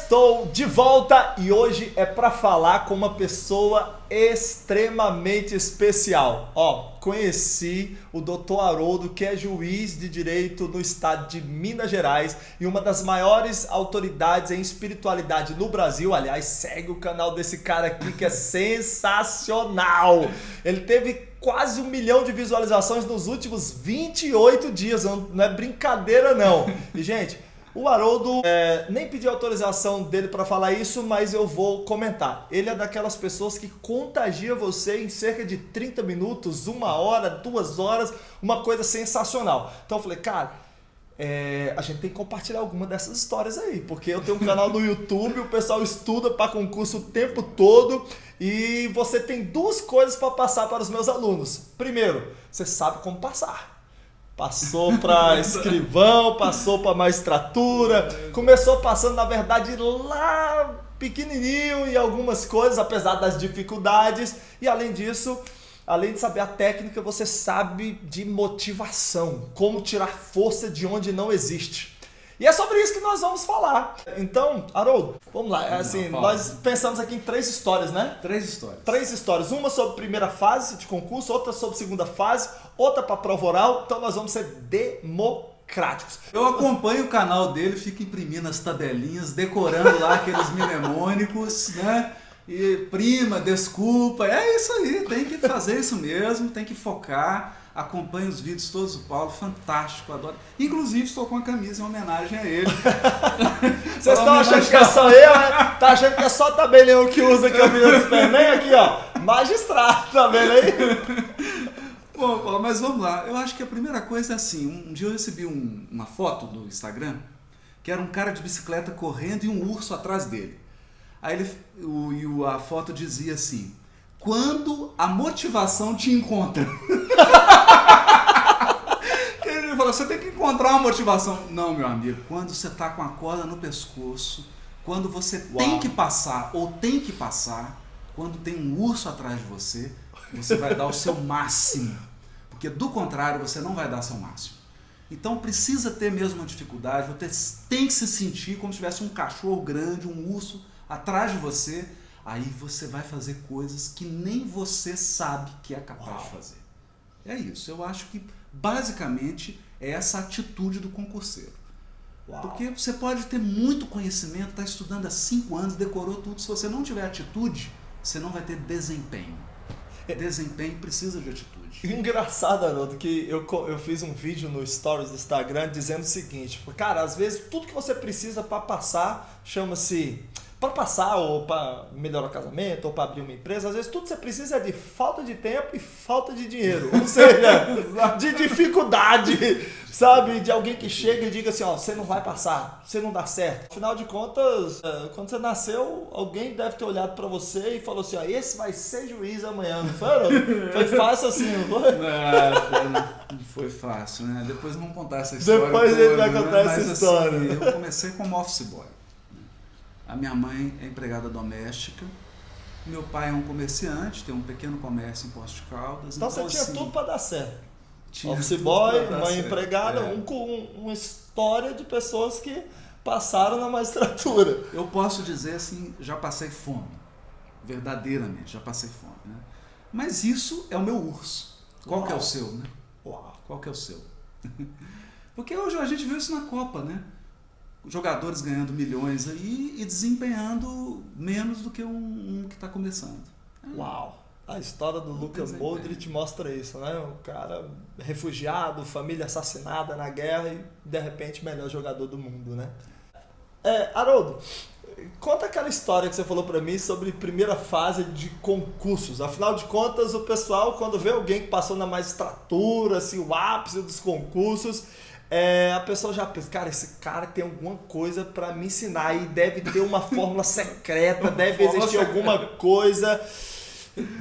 Estou de volta e hoje é para falar com uma pessoa extremamente especial. Conheci o Dr. Haroldo, que é juiz de direito no estado de Minas Gerais e uma das maiores autoridades em espiritualidade no Brasil. Aliás, segue o canal desse cara aqui que é sensacional. Ele teve quase 1 milhão de visualizações nos últimos 28 dias, não é brincadeira não. E gente, o Haroldo, nem pedi autorização dele para falar isso, mas eu vou comentar. Ele é daquelas pessoas que contagia você em cerca de 30 minutos, 1 hora, 2 horas, uma coisa sensacional. Então eu falei, cara, a gente tem que compartilhar alguma dessas histórias aí, porque eu tenho um canal no YouTube, o pessoal estuda para concurso o tempo todo e você tem 2 coisas para passar para os meus alunos. Primeiro, você sabe como passar. Passou para escrivão, passou para magistratura, começou passando, na verdade, lá pequenininho em algumas coisas, apesar das dificuldades. E além disso, além de saber a técnica, você sabe de motivação, como tirar força de onde não existe. E é sobre isso que nós vamos falar. Então, Haroldo, vamos lá. Nós pensamos aqui em 3 histórias, né? 3 histórias. 3 histórias. Uma sobre primeira fase de concurso, outra sobre segunda fase, outra para prova oral. Então nós vamos ser democráticos. Eu acompanho o canal dele, fico imprimindo as tabelinhas, decorando lá aqueles mnemônicos, né? E prima, desculpa. É isso aí, tem que fazer isso mesmo, tem que focar. Acompanho os vídeos todos do Paulo, fantástico, adoro. Inclusive estou com a camisa em homenagem a ele. Vocês estão achando que é só eu, né? Tá achando que é só tabelião que usa camisa do Superman? Aqui, ó, magistrado, tá vendo aí? Bom, Paulo, mas vamos lá. Eu acho que a primeira coisa é assim, um dia eu recebi uma foto no Instagram, que era um cara de bicicleta correndo e um urso atrás dele. Aí a foto dizia assim, quando a motivação te encontra. Ele falou, você tem que encontrar uma motivação. Não, meu amigo, quando você está com a corda no pescoço, quando você tem que passar ou tem que passar, quando tem um urso atrás de você, você vai dar o seu máximo. Porque do contrário, você não vai dar seu máximo. Então precisa ter mesmo uma dificuldade, você tem que se sentir como se tivesse um cachorro grande, um urso atrás de você. Aí você vai fazer coisas que nem você sabe que é capaz de fazer. É isso, eu acho que basicamente é essa atitude do concurseiro. Porque você pode ter muito conhecimento, está estudando há 5 anos, decorou tudo, se você não tiver atitude, você não vai ter desempenho. Desempenho precisa de atitude. Engraçado, Haroldo, que eu fiz um vídeo no Stories do Instagram dizendo o seguinte, cara, às vezes tudo que você precisa para passar chama-se... Para passar, ou para melhorar o casamento, ou para abrir uma empresa, às vezes tudo que você precisa é de falta de tempo e falta de dinheiro. Ou seja, de dificuldade, sabe? De alguém que chega e diga assim, você não vai passar, você não dá certo. Afinal de contas, quando você nasceu, alguém deve ter olhado para você e falou assim, esse vai ser juiz amanhã, não foi? Foi fácil assim, não foi? Não foi fácil, né? Depois vamos contar essa história. Depois a gente vai contar essa história. Assim, eu comecei como office boy. A minha mãe é empregada doméstica, meu pai é um comerciante, tem um pequeno comércio em Poços de Caldas. Então você tinha tudo para dar certo. Tinha office boy, mãe empregada, uma história de pessoas que passaram na magistratura. Eu posso dizer assim, já passei fome, verdadeiramente, já passei fome. Né? Mas isso é o meu urso. Qual que é o seu, né? Qual que é o seu? Porque hoje a gente viu isso na Copa, né? Jogadores ganhando milhões aí e desempenhando menos do que um que está começando. Uau! A história do Luka Modric mostra isso, né? O cara refugiado, família assassinada na guerra e de repente melhor jogador do mundo, né? Haroldo, conta aquela história que você falou para mim sobre primeira fase de concursos. Afinal de contas, o pessoal, quando vê alguém que passou na magistratura, assim, o ápice dos concursos, a pessoa já pensa, cara, esse cara tem alguma coisa para me ensinar e deve ter uma fórmula secreta, deve existir alguma coisa.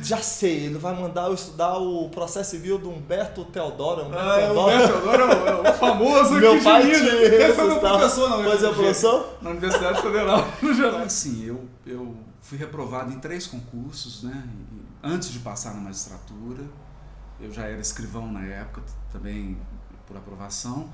Já sei, ele vai mandar eu estudar o processo civil do Humberto Teodoro. Humberto Teodoro é o famoso aqui. Meu pai tinha ele foi meu professor, não. Pois é, professor? Na Universidade Federal, no geral. Então, assim, eu fui reprovado em 3 concursos, né? Antes de passar na magistratura. Eu já era escrivão na época, também por aprovação.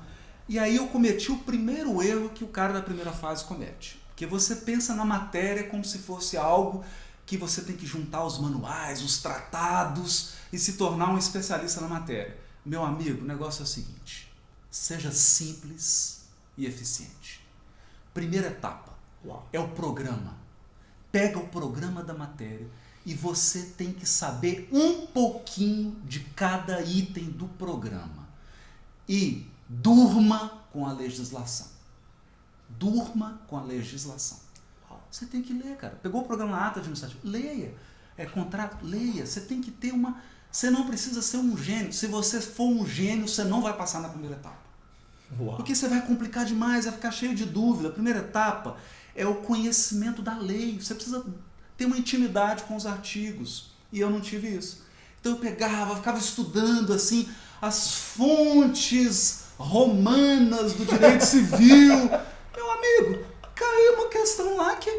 E aí eu cometi o primeiro erro que o cara da primeira fase comete. Porque você pensa na matéria como se fosse algo que você tem que juntar os manuais, os tratados e se tornar um especialista na matéria. Meu amigo, o negócio é o seguinte: seja simples e eficiente. Primeira etapa é o programa. Pega o programa da matéria e você tem que saber um pouquinho de cada item do programa. E durma com a legislação. Durma com a legislação. Você tem que ler, cara. Pegou o programa ato administrativo? Leia. Contrato? Leia. Você tem que ter uma... Você não precisa ser um gênio. Se você for um gênio, você não vai passar na primeira etapa. Uau. Porque você vai complicar demais, vai ficar cheio de dúvida. A primeira etapa é o conhecimento da lei. Você precisa ter uma intimidade com os artigos. E eu não tive isso. Então eu pegava, ficava estudando assim as fontes romanas do direito civil. Meu amigo, caiu uma questão lá que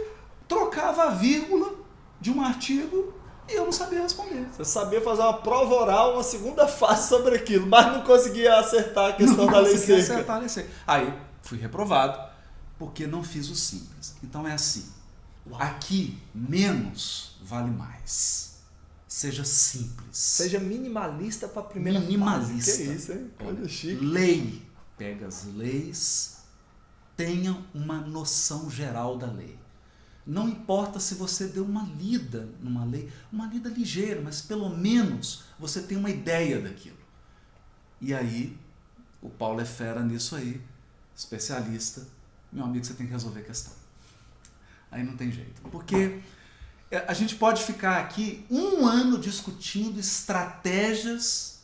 trocava a vírgula de um artigo e eu não sabia responder. Você sabia fazer uma prova oral, uma segunda fase sobre aquilo, mas não conseguia acertar a questão da lei seca. Acertar a lei seca. Aí fui reprovado porque não fiz o simples. Então é assim, aqui menos vale mais. Seja simples. Seja minimalista para a primeira minimalista. fase. Que isso, hein? Coisa chique. Lei. Pega as leis, tenha uma noção geral da lei. Não importa se você deu uma lida numa lei, uma lida ligeira, mas pelo menos você tem uma ideia daquilo. E aí, o Paulo é fera nisso aí, especialista. Meu amigo, você tem que resolver a questão. Aí não tem jeito. Porque a gente pode ficar aqui um ano discutindo estratégias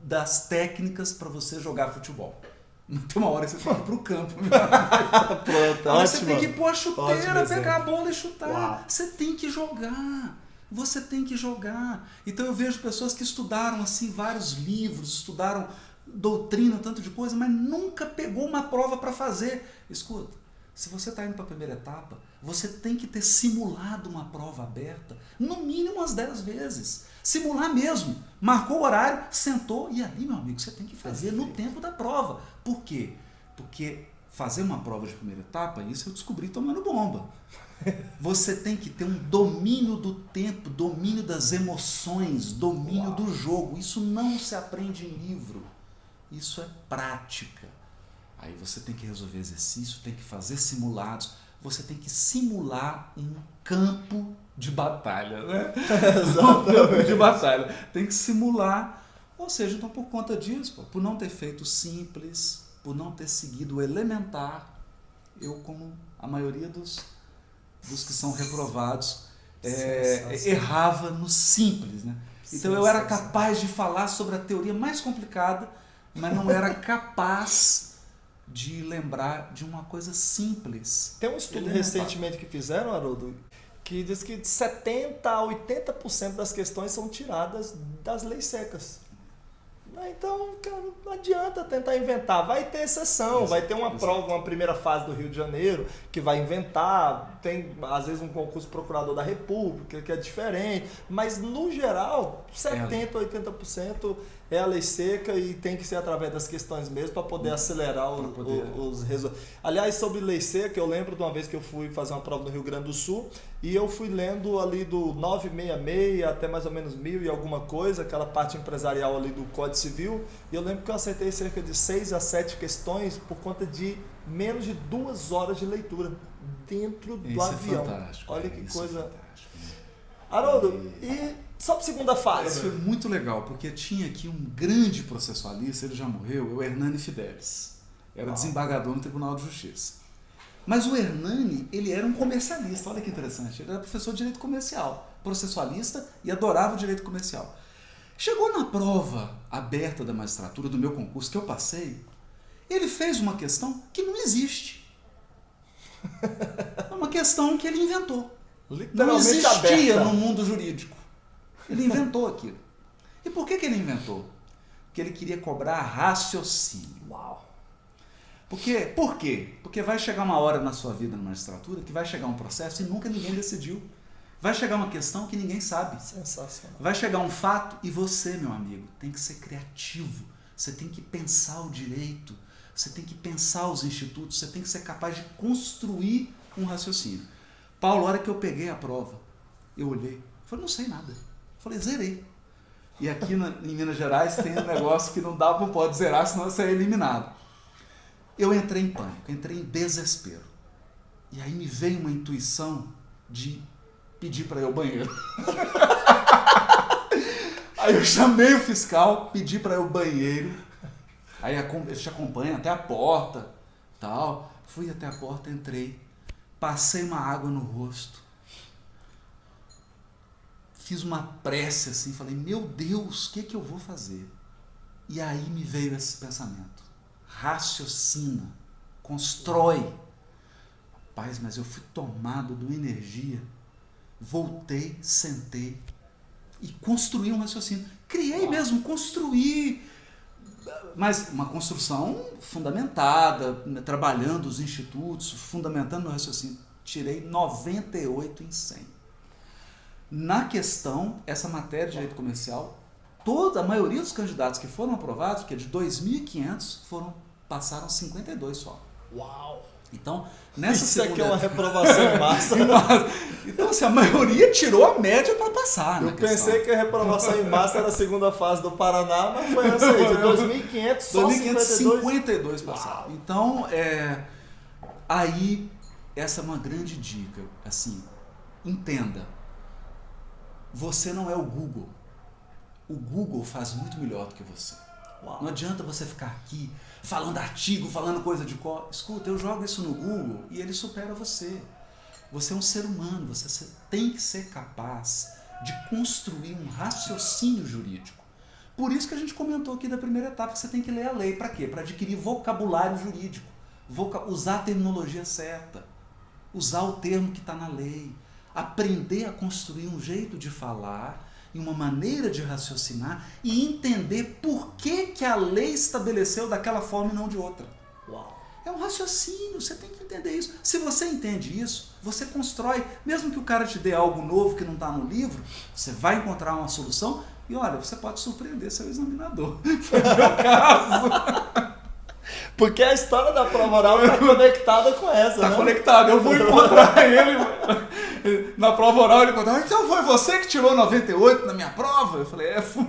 das técnicas para você jogar futebol. Tem uma hora que você tem que ir pro campo. Pronto, ótimo. Você tem que pôr a chuteira, pegar a bola e chutar. Uau. Você tem que jogar. Você tem que jogar. Então eu vejo pessoas que estudaram assim vários livros, estudaram doutrina, tanto de coisa, mas nunca pegou uma prova para fazer. Escuta, se você está indo para a primeira etapa, você tem que ter simulado uma prova aberta, no mínimo umas 10 vezes. Simular mesmo. Marcou o horário, sentou e ali, meu amigo, você tem que fazer no tempo da prova. Por quê? Porque fazer uma prova de primeira etapa, isso eu descobri tomando bomba. Você tem que ter um domínio do tempo, domínio das emoções, domínio do jogo. Isso não se aprende em livro. Isso é prática. Aí você tem que resolver exercício, tem que fazer simulados, você tem que simular um campo de batalha, né? Um campo de batalha. Tem que simular. Ou seja, então por conta disso, por não ter feito simples, por não ter seguido o elementar, eu, como a maioria dos que são reprovados, errava no simples, né? Então eu era capaz de falar sobre a teoria mais complicada, mas não era capaz de lembrar de uma coisa simples. Tem um estudo recentemente que fizeram, Haroldo, que diz que 70% a 80% das questões são tiradas das leis secas. Então, cara, não adianta tentar inventar. Vai ter exceção, vai ter uma prova, uma primeira fase do Rio de Janeiro que vai inventar, tem às vezes um concurso procurador da República que é diferente, mas no geral, 70%, 80% é a lei seca e tem que ser através das questões mesmo para poder acelerar os resultados. Aliás, sobre lei seca, eu lembro de uma vez que eu fui fazer uma prova no Rio Grande do Sul e eu fui lendo ali do 966 até mais ou menos 1000 e alguma coisa, aquela parte empresarial ali do Código Civil, e eu lembro que eu acertei cerca de 6 a 7 questões por conta de menos de 2 horas de leitura dentro do avião. Fantástico. Olha que coisa. Haroldo, e só para segunda fase. Isso foi muito legal, porque tinha aqui um grande processualista, ele já morreu, o Hernani Fidelis. Era desembargador no Tribunal de Justiça. Mas o Hernani, ele era um comercialista, olha que interessante. Ele era professor de direito comercial, processualista e adorava o direito comercial. Chegou na prova aberta da magistratura do meu concurso, que eu passei, ele fez uma questão que não existe. É uma questão que ele inventou. Não existia aberta no mundo jurídico. Ele inventou aquilo. E por que ele inventou? Porque ele queria cobrar raciocínio. Uau! Por quê? Porque vai chegar uma hora na sua vida na magistratura que vai chegar um processo e nunca ninguém decidiu. Vai chegar uma questão que ninguém sabe. Sensacional. Vai chegar um fato e você, meu amigo, tem que ser criativo. Você tem que pensar o direito. Você tem que pensar os institutos. Você tem que ser capaz de construir um raciocínio. Paulo, a hora que eu peguei a prova, eu olhei, falei, não sei nada. Falei, zerei. E aqui em Minas Gerais tem um negócio que não pode zerar, senão você é eliminado. Eu entrei em pânico, entrei em desespero. E aí me veio uma intuição de pedir para ir ao banheiro. Aí eu chamei o fiscal, pedi para ir ao banheiro. Aí ele te acompanha até a porta, tal. Fui até a porta, entrei, passei uma água no rosto. Fiz uma prece assim, falei, meu Deus, o que eu vou fazer? E aí me veio esse pensamento. Raciocina, constrói. Rapaz, mas eu fui tomado de uma energia. Voltei, sentei e construí um raciocínio. Criei mesmo, construí. Mas uma construção fundamentada, trabalhando os institutos, fundamentando o raciocínio. Tirei 98 em 100. Na questão, essa matéria de direito comercial, a maioria dos candidatos que foram aprovados, que é de 2.500, passaram 52 só. Uau! Então, nessa Isso aqui é uma reprovação em massa. Então, assim, a maioria tirou a média para passar. Eu pensei que a reprovação em massa era a segunda fase do Paraná, mas foi essa aí, de 2.500, só 2.552 passaram. Então, aí, essa é uma grande dica. Assim, entenda. Você não é o Google. O Google faz muito melhor do que você. Uau. Não adianta você ficar aqui falando artigo, falando coisa de cor. Escuta, eu jogo isso no Google e ele supera você. Você é um ser humano, você tem que ser capaz de construir um raciocínio jurídico. Por isso que a gente comentou aqui da primeira etapa, que você tem que ler a lei. Para quê? Para adquirir vocabulário jurídico. Usar a terminologia certa. Usar o termo que está na lei. Aprender a construir um jeito de falar e uma maneira de raciocinar e entender por que a lei estabeleceu daquela forma e não de outra. Uau. É um raciocínio, você tem que entender isso. Se você entende isso, você constrói. Mesmo que o cara te dê algo novo que não está no livro, você vai encontrar uma solução e olha, você pode surpreender seu examinador. Foi o meu caso. Porque a história da prova oral está conectada com essa, né? Tá conectada. Eu vou encontrar ele na prova oral. Ele contou, então foi você que tirou 98 na minha prova? Eu falei, fui.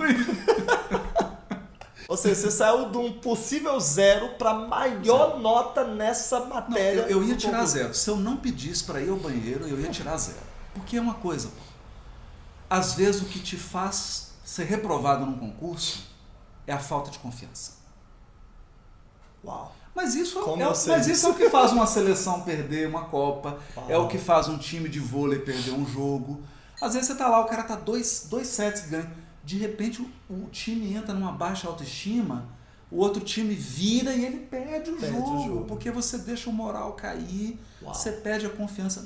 Ou seja, você saiu de um possível 0 para maior nota nessa matéria. Não, eu ia tirar 0. Se eu não pedisse para ir ao banheiro, eu ia tirar 0. Porque é uma coisa, às vezes o que te faz ser reprovado num concurso é a falta de confiança. Uau. Mas isso é o que faz uma seleção perder uma Copa, é o que faz um time de vôlei perder um jogo. Às vezes você tá lá, o cara tá 2 sets ganho. De repente o time entra numa baixa autoestima, o outro time vira e ele perde o jogo. Porque você deixa o moral cair, você perde a confiança.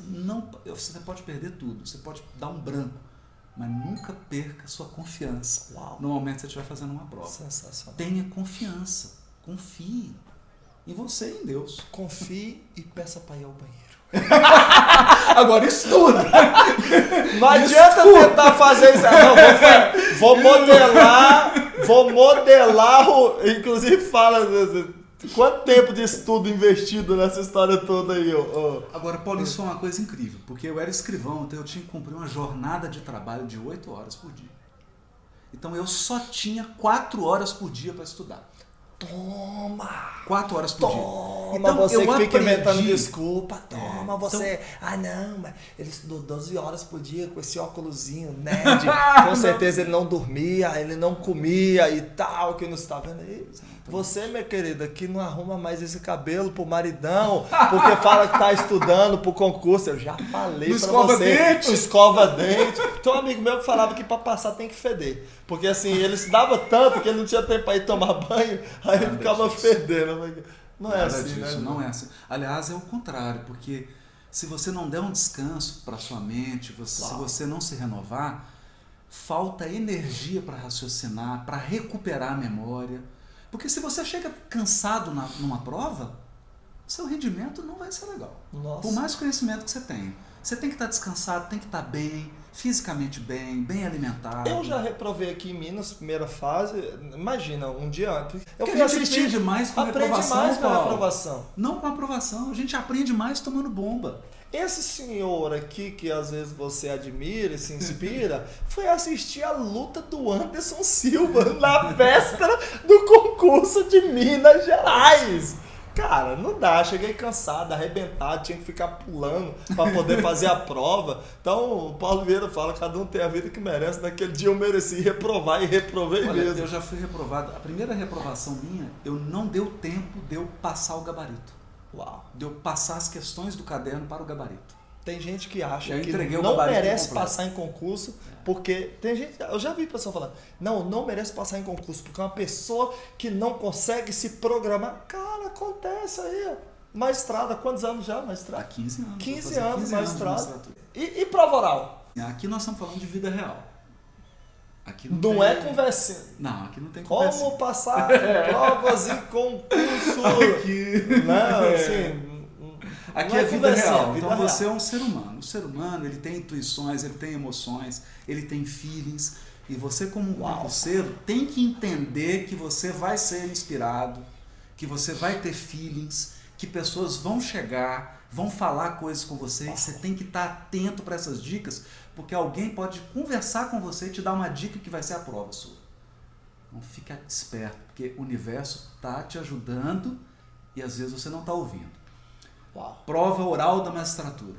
Você pode perder tudo, você pode dar um branco, mas nunca perca a sua confiança. No momento que você estiver fazendo uma prova. Sensacional. Tenha confiança, confie em você e em Deus. Confie e peça para ir ao banheiro. Agora estuda. Não adianta tentar fazer isso. Não, vou modelar. Inclusive fala quanto tempo de estudo investido nessa história toda aí. Agora, Paulo, isso é uma coisa incrível, porque eu era escrivão, então eu tinha que cumprir uma jornada de trabalho de 8 horas por dia. Então eu só tinha 4 horas por dia para estudar. Toma! 4 horas por dia. Então, você que fica inventando desculpa. Toma, você... Então... não, mas ele estudou 12 horas por dia com esse óculosinho nerd. Com certeza ele não dormia, ele não comia e tal, que não está vendo aí. Você, minha querida, que não arruma mais esse cabelo pro maridão, porque fala que tá estudando pro concurso. Eu já falei pra você. Não escova dente. Tem um amigo meu que falava que pra passar tem que feder. Porque assim, ele estudava tanto que ele não tinha tempo pra ir tomar banho, aí ele ficava fedendo. Não é assim, né? Não é assim. Aliás, é o contrário, porque se você não der um descanso para sua mente, se você não se renovar, falta energia para raciocinar, para recuperar a memória. Porque se você chega cansado numa prova, seu rendimento não vai ser legal. Nossa. Por mais conhecimento que você tenha. Você tem que estar descansado, tem que estar bem, fisicamente bem alimentado. Eu já reprovei aqui em Minas, primeira fase, imagina, um dia antes. Eu fui assistir. Aprende mais com a reprovação, mais com a reprovação. Não com a aprovação, a gente aprende mais tomando bomba. Esse senhor aqui, que às vezes você admira e se inspira, foi assistir a luta do Anderson Silva na véspera do concurso de Minas Gerais. Cara, não dá, cheguei cansado, arrebentado, tinha que ficar pulando para poder fazer a prova. Então, o Paulo Vieira fala, cada um tem a vida que merece. Naquele dia eu mereci reprovar e reprovei mesmo. Eu já fui reprovado. A primeira reprovação minha, eu não deu tempo de eu passar o gabarito. Uau. De eu passar as questões do caderno para o gabarito. Tem gente que acha Eu que entreguei o não gabarito merece completo. passar em concurso, porque tem gente, eu já vi pessoa falando, não merece passar em concurso, porque é uma pessoa que não consegue se programar. Cara, acontece aí, ó. Maestrada, quantos anos já, Há maestrada? 15 anos. 15 anos, maestrada. magistratura. E prova oral? Aqui nós estamos falando de vida real. Aqui Não tem... é conversinha. Não, aqui não tem conversa. Como passar em provas e concurso? Não, assim... Aqui não é vida conversinha, real. vida Então real. você é um ser humano. O ser humano, ele tem intuições, ele tem emoções, ele tem feelings. E você, como um concurseiro, tem que entender que você vai ser inspirado, que você vai ter feelings, que pessoas vão chegar, vão falar coisas com você. E você tem que estar atento para essas dicas, porque alguém pode conversar com você e te dar uma dica que vai ser a prova sua. Então fica esperto, porque o universo está te ajudando e às vezes você não está ouvindo. Uau. Prova oral da magistratura.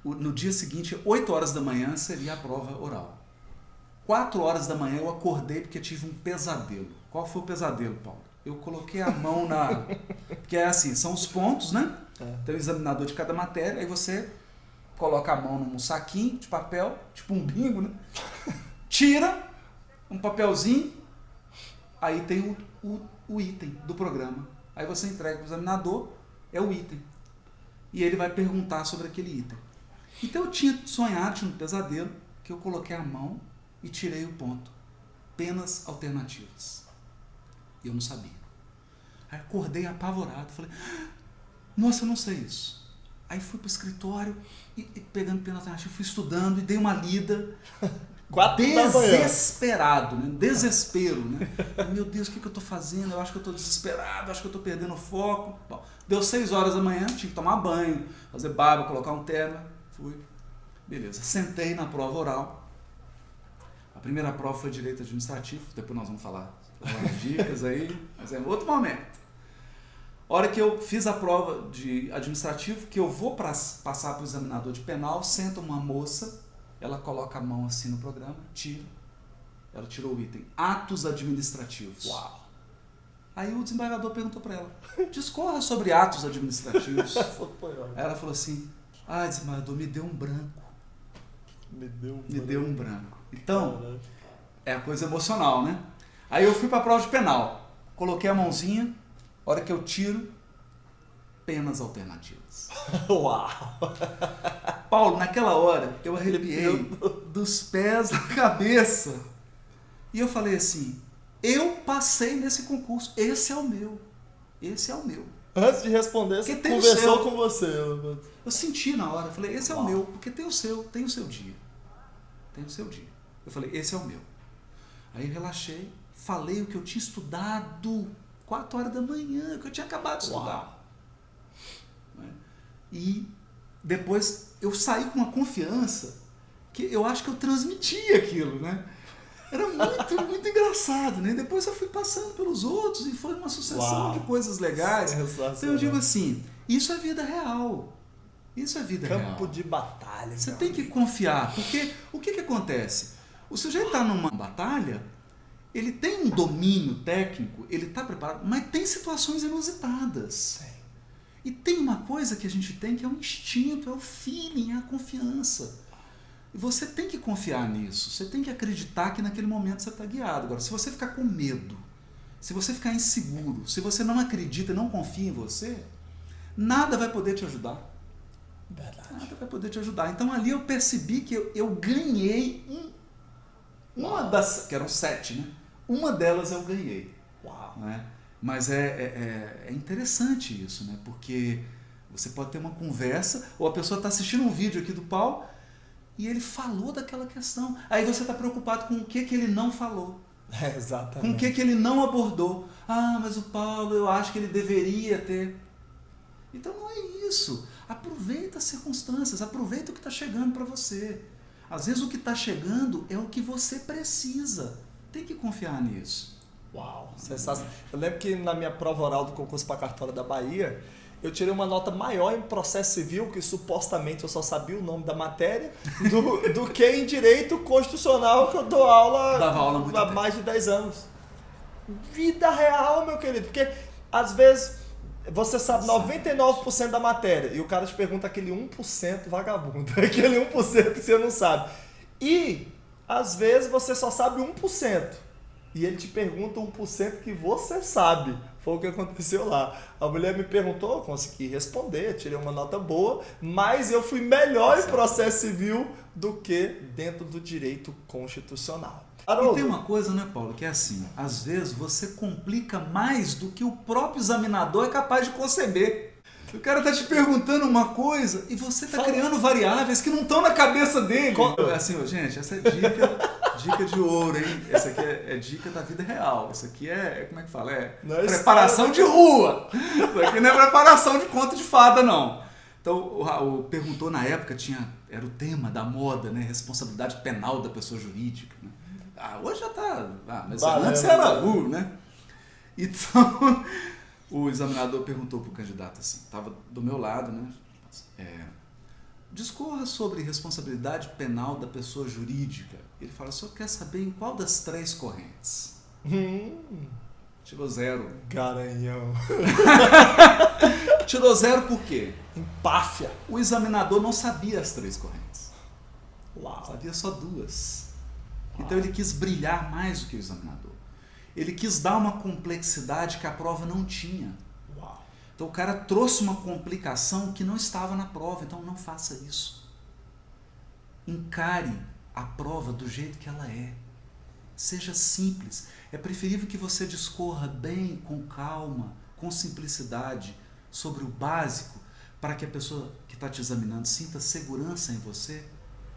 No dia seguinte, 8 horas da manhã, seria a prova oral. 4 horas da manhã eu acordei porque tive um pesadelo. Qual foi o pesadelo, Paulo? Eu coloquei a mão na... Porque é assim, são os pontos, né? Tem o examinador de cada matéria, aí você coloca a mão num saquinho de papel, tipo um bingo, né? Tira um papelzinho, aí tem o item do programa. Aí você entrega para o examinador, é o item. E ele vai perguntar sobre aquele item. Então eu tinha sonhado, tinha um pesadelo, que eu coloquei a mão e tirei o ponto. Penas alternativas. E eu não sabia. Aí acordei apavorado, falei, nossa, eu não sei isso. Aí fui para o escritório e pegando pena alternativa, fui estudando e dei uma lida. 4 da manhã. Desesperado, né? Desespero, né? Meu Deus, o que eu estou fazendo? Eu acho que eu estou desesperado, acho que eu estou perdendo o foco. Bom, deu 6 horas da manhã, tinha que tomar banho, fazer barba, colocar um terno. Fui. Beleza, sentei na prova oral. A primeira prova foi direito administrativo, depois nós vamos falar algumas dicas aí, mas é outro momento. A hora que eu fiz a prova de administrativo, que eu vou passar para o examinador de penal, senta uma moça, ela coloca a mão assim no programa, tira. Ela tirou o item atos administrativos. Uau. Aí o desembargador perguntou para ela, discorra sobre atos administrativos. Aí ela falou assim, desembargador, me deu um branco. Me deu um branco. Então, é a coisa emocional, né? Aí eu fui para a prova de penal. Coloquei a mãozinha, a hora que eu tiro, penas alternativas. Uau! Paulo, naquela hora, eu arrepiei dos pés à cabeça. E eu falei assim, eu passei nesse concurso, esse é o meu. Esse é o meu. Antes de responder, você conversou com você. Eu senti na hora, eu falei, esse é o meu, porque tem o seu dia. Tem o seu dia. Eu falei, esse é o meu. Aí eu relaxei, falei o que eu tinha estudado 4 horas da manhã, que eu tinha acabado de estudar. E depois eu saí com uma confiança que eu acho que eu transmiti aquilo, né? Era muito engraçado, né? Depois eu fui passando pelos outros e foi uma sucessão de coisas legais. Então eu digo assim, isso é vida real. Isso é vida real. Campo de batalha. Você tem que confiar, porque o que acontece? O sujeito está numa batalha, ele tem um domínio técnico, ele está preparado, mas tem situações inusitadas. Sim. E tem uma coisa que a gente tem que é o instinto, é o feeling, é a confiança. E você tem que confiar nisso, você tem que acreditar que naquele momento você está guiado. Agora, se você ficar com medo, se você ficar inseguro, se você não acredita e não confia em você, nada vai poder te ajudar. Verdade. Nada vai poder te ajudar. Então ali eu percebi que eu ganhei uma das... que eram 7, né? Uma delas eu ganhei. Uau. Né? Mas é interessante isso, né? Porque você pode ter uma conversa, ou a pessoa está assistindo um vídeo aqui do Paulo e ele falou daquela questão. Aí você está preocupado com o que ele não falou. Exatamente. Com o que ele não abordou. Mas o Paulo, eu acho que ele deveria ter. Então não é isso. Aproveita as circunstâncias, aproveita o que está chegando para você. Às vezes o que está chegando é o que você precisa. Tem que confiar nisso. Uau, sensacional. Eu lembro que na minha prova oral do concurso para cartório da Bahia, eu tirei uma nota maior em processo civil, que supostamente eu só sabia o nome da matéria, do que em direito constitucional, que eu dou aula, Dava aula há muito há tempo. mais de 10 anos. Vida real, meu querido. Porque às vezes você sabe 99% da matéria e o cara te pergunta aquele 1% vagabundo, aquele 1% que você não sabe. E às vezes você só sabe 1%. E ele te pergunta 1% que você sabe. Foi o que aconteceu lá. A mulher me perguntou, eu consegui responder, tirei uma nota boa, mas eu fui melhor em processo civil do que dentro do direito constitucional. E tem uma coisa, né, Paulo, que é assim, às vezes você complica mais do que o próprio examinador é capaz de conceber. O cara tá te perguntando uma coisa e você tá criando variáveis que não estão na cabeça dele. Assim, gente, essa é dica de ouro, hein? Essa aqui é dica da vida real. Isso aqui como é que fala? Preparação de rua. Isso aqui não é preparação de conto de fada, não. Então, o perguntou na época, era o tema da moda, né? Responsabilidade penal da pessoa jurídica, né? Hoje já tá... mas antes era né? Então, o examinador perguntou pro candidato assim, tava do meu lado, né? Discorra sobre responsabilidade penal da pessoa jurídica. Ele fala, o senhor quer saber em qual das 3 correntes? Tirou 0. Garanhão. Tirou 0 por quê? Empáfia. O examinador não sabia as 3 correntes. Uau. Sabia só 2. Então ele quis brilhar mais do que o examinador. Ele quis dar uma complexidade que a prova não tinha. Uau. Então o cara trouxe uma complicação que não estava na prova. Então não faça isso. Encare a prova do jeito que ela é. Seja simples. É preferível que você discorra bem, com calma, com simplicidade, sobre o básico, para que a pessoa que está te examinando sinta segurança em você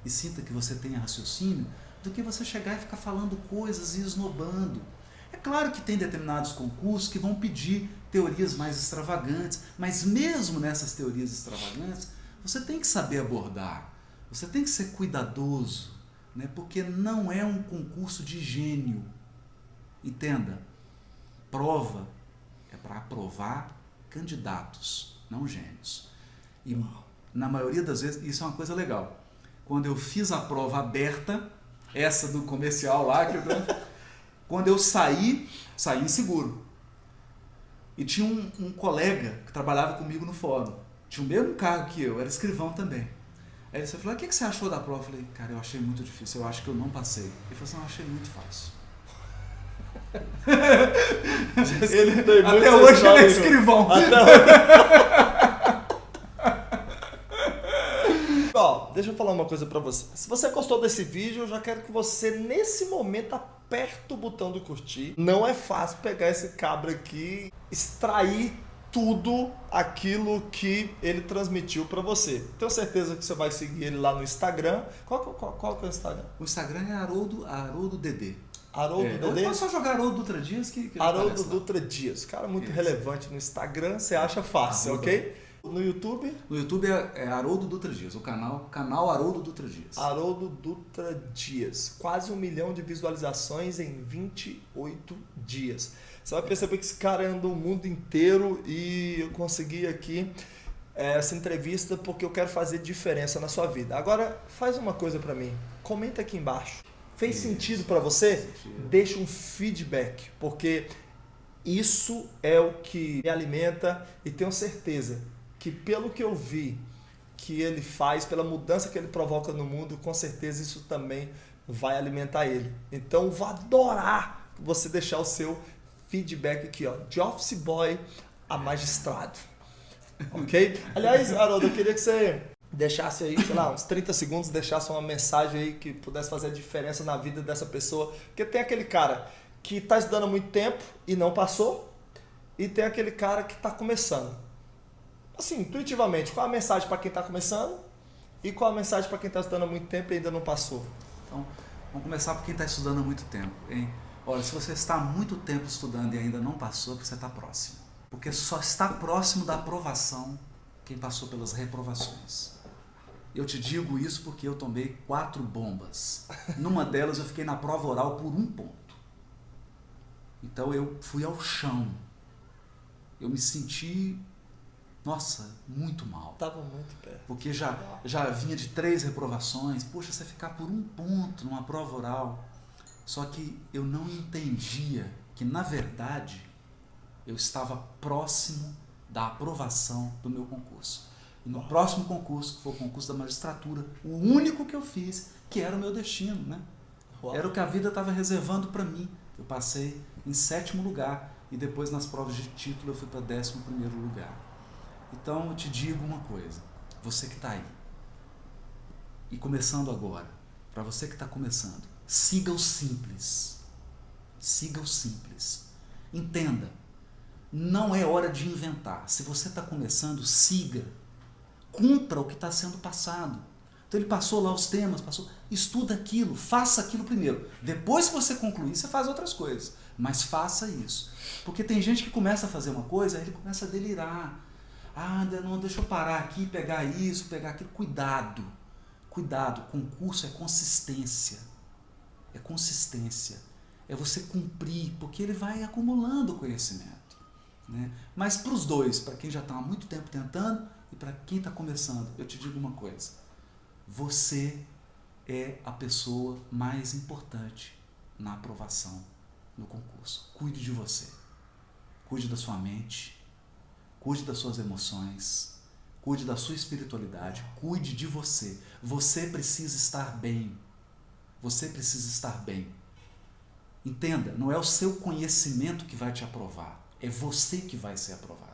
e sinta que você tenha raciocínio, do que você chegar e ficar falando coisas e esnobando. É claro que tem determinados concursos que vão pedir teorias mais extravagantes, mas mesmo nessas teorias extravagantes, você tem que saber abordar, você tem que ser cuidadoso, né? Porque não é um concurso de gênio. Entenda, prova é para aprovar candidatos, não gênios. E na maioria das vezes, isso é uma coisa legal. Quando eu fiz a prova aberta, essa do comercial lá, quando eu saí inseguro. E tinha um colega que trabalhava comigo no fórum. Tinha o mesmo cargo que eu, era escrivão também. Aí ele falou, o que você achou da prova? Eu falei, cara, eu achei muito difícil, eu acho que eu não passei. Ele falou assim, eu achei muito fácil. Até hoje ele é escrivão. Ó, deixa eu falar uma coisa pra você. Se você gostou desse vídeo, eu já quero que você, nesse momento, aperte o botão do curtir. Não é fácil pegar esse cabra aqui, extrair tudo aquilo que ele transmitiu pra você. Tenho certeza que você vai seguir ele lá no Instagram. Qual que é o Instagram? O Instagram é Haroldo DD. Haroldo DD? Pode só jogar Haroldo Dutra Dias que Haroldo Dutra Dias. Cara muito relevante no Instagram, você acha fácil, ok? No YouTube? No YouTube é Haroldo Dutra Dias, o canal Haroldo Dutra Dias. Haroldo Dutra Dias. Quase 1 milhão de visualizações em 28 dias. Você vai perceber que esse cara andou o mundo inteiro e eu consegui aqui essa entrevista porque eu quero fazer diferença na sua vida. Agora, faz uma coisa pra mim. Comenta aqui embaixo. Fez sentido pra você? Deixa um feedback, porque isso é o que me alimenta e tenho certeza que pelo que eu vi que ele faz, pela mudança que ele provoca no mundo, com certeza isso também vai alimentar ele. Então, vou adorar você deixar o seu feedback aqui, ó, de office boy a magistrado. Ok? Aliás, Haroldo, eu queria que você deixasse aí, sei lá, uns 30 segundos, deixasse uma mensagem aí que pudesse fazer a diferença na vida dessa pessoa. Porque tem aquele cara que está estudando há muito tempo e não passou, e tem aquele cara que está começando. Assim, intuitivamente, qual a mensagem para quem está começando e qual a mensagem para quem está estudando há muito tempo e ainda não passou? Então, vamos começar por quem está estudando há muito tempo, hein? Olha, se você está há muito tempo estudando e ainda não passou, você está próximo. Porque só está próximo da aprovação quem passou pelas reprovações. Eu te digo isso porque eu tomei 4 bombas. Numa delas eu fiquei na prova oral por 1 ponto. Então eu fui ao chão. Eu me senti, nossa, muito mal. Estava muito perto. Porque já vinha de 3 reprovações. Poxa, você ficar por 1 ponto numa prova oral. Só que eu não entendia que, na verdade, eu estava próximo da aprovação do meu concurso. E no próximo concurso, que foi o concurso da magistratura, o único que eu fiz, que era o meu destino, né? Era o que a vida estava reservando para mim. Eu passei em 7º lugar e depois nas provas de título eu fui para 11º lugar. Então eu te digo uma coisa, você que está aí, e começando agora, para você que está começando, siga o simples. Siga o simples. Entenda, não é hora de inventar. Se você está começando, siga. Cumpra o que está sendo passado. Então ele passou lá os temas, estuda aquilo, faça aquilo primeiro. Depois que você concluir, você faz outras coisas. Mas faça isso. Porque tem gente que começa a fazer uma coisa, aí ele começa a delirar. Ah, não, deixa eu parar aqui, pegar isso, pegar aquilo. Cuidado. Cuidado, concurso é consistência. É consistência. É você cumprir, porque ele vai acumulando conhecimento. Né? Mas para os dois, para quem já está há muito tempo tentando e para quem está começando, eu te digo uma coisa. Você é a pessoa mais importante na aprovação no concurso. Cuide de você. Cuide da sua mente. Cuide das suas emoções. Cuide da sua espiritualidade. Cuide de você. Você precisa estar bem. Você precisa estar bem. Entenda, não é o seu conhecimento que vai te aprovar. É você que vai ser aprovado.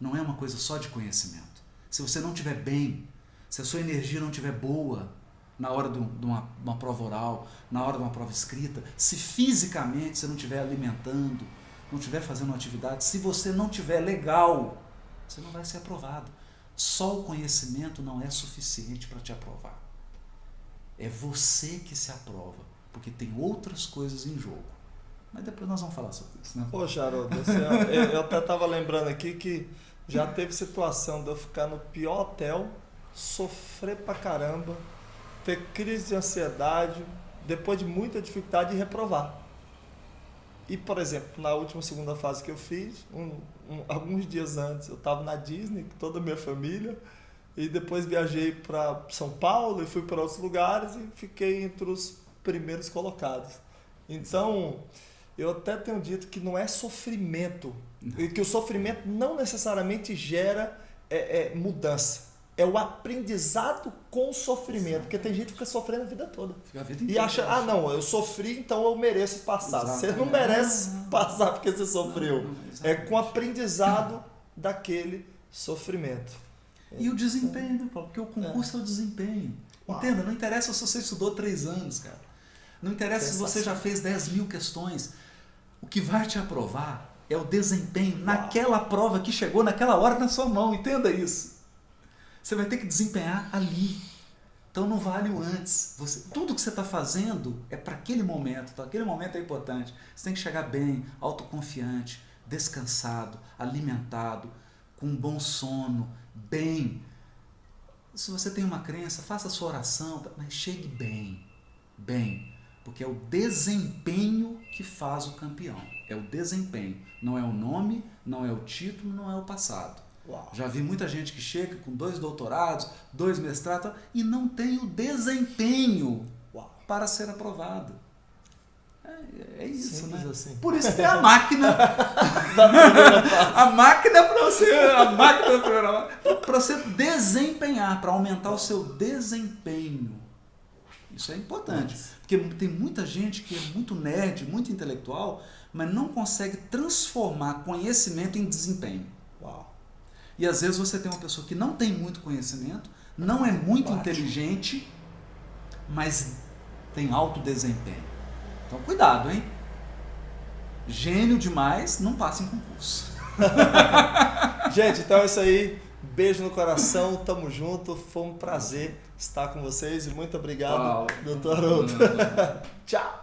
Não é uma coisa só de conhecimento. Se você não estiver bem, se a sua energia não estiver boa na hora de uma prova oral, na hora de uma prova escrita, se fisicamente você não estiver alimentando, não estiver fazendo uma atividade, se você não estiver legal, você não vai ser aprovado. Só o conhecimento não é suficiente para te aprovar. É você que se aprova, porque tem outras coisas em jogo. Mas depois nós vamos falar sobre isso, né? Poxa, Haroldo, eu até estava lembrando aqui que já teve situação de eu ficar no pior hotel, sofrer pra caramba, ter crise de ansiedade, depois de muita dificuldade, e reprovar. E, por exemplo, na última segunda fase que eu fiz, alguns dias antes, eu estava na Disney com toda a minha família, e depois viajei para São Paulo e fui para outros lugares e fiquei entre os primeiros colocados. Então, eu até tenho dito que não é sofrimento, e que o sofrimento não necessariamente gera mudança. É o aprendizado com o sofrimento, porque tem gente que fica sofrendo a vida toda. A vida e acha, não, eu sofri, então eu mereço passar. Exatamente. Você não merece passar porque você sofreu. É com o aprendizado daquele sofrimento. E o desempenho, Paulo, porque o concurso é o desempenho. Entenda, não interessa se você estudou 3 anos, cara. Não interessa se você já fez 10.000 questões. O que vai te aprovar é o desempenho naquela prova que chegou naquela hora na sua mão. Entenda isso. Você vai ter que desempenhar ali. Então não vale o antes. Tudo que você está fazendo é para aquele momento. Então aquele momento é importante. Você tem que chegar bem, autoconfiante, descansado, alimentado, com um bom sono, bem. Se você tem uma crença, faça a sua oração, mas chegue bem. Bem. Porque é o desempenho que faz o campeão. É o desempenho. Não é o nome, não é o título, não é o passado. Já vi muita gente que chega com 2 doutorados, 2 mestrados e não tem o desempenho para ser aprovado. É isso, simples, né? Assim. Por isso tem a máquina. A máquina para você desempenhar, para aumentar o seu desempenho. Isso é importante. Porque tem muita gente que é muito nerd, muito intelectual, mas não consegue transformar conhecimento em desempenho. E às vezes você tem uma pessoa que não tem muito conhecimento, não é muito inteligente, mas tem alto desempenho. Então cuidado, hein? Gênio demais, não passa em concurso. Gente, então é isso aí. Beijo no coração, tamo junto. Foi um prazer estar com vocês e muito obrigado, doutor Haroldo. Tchau.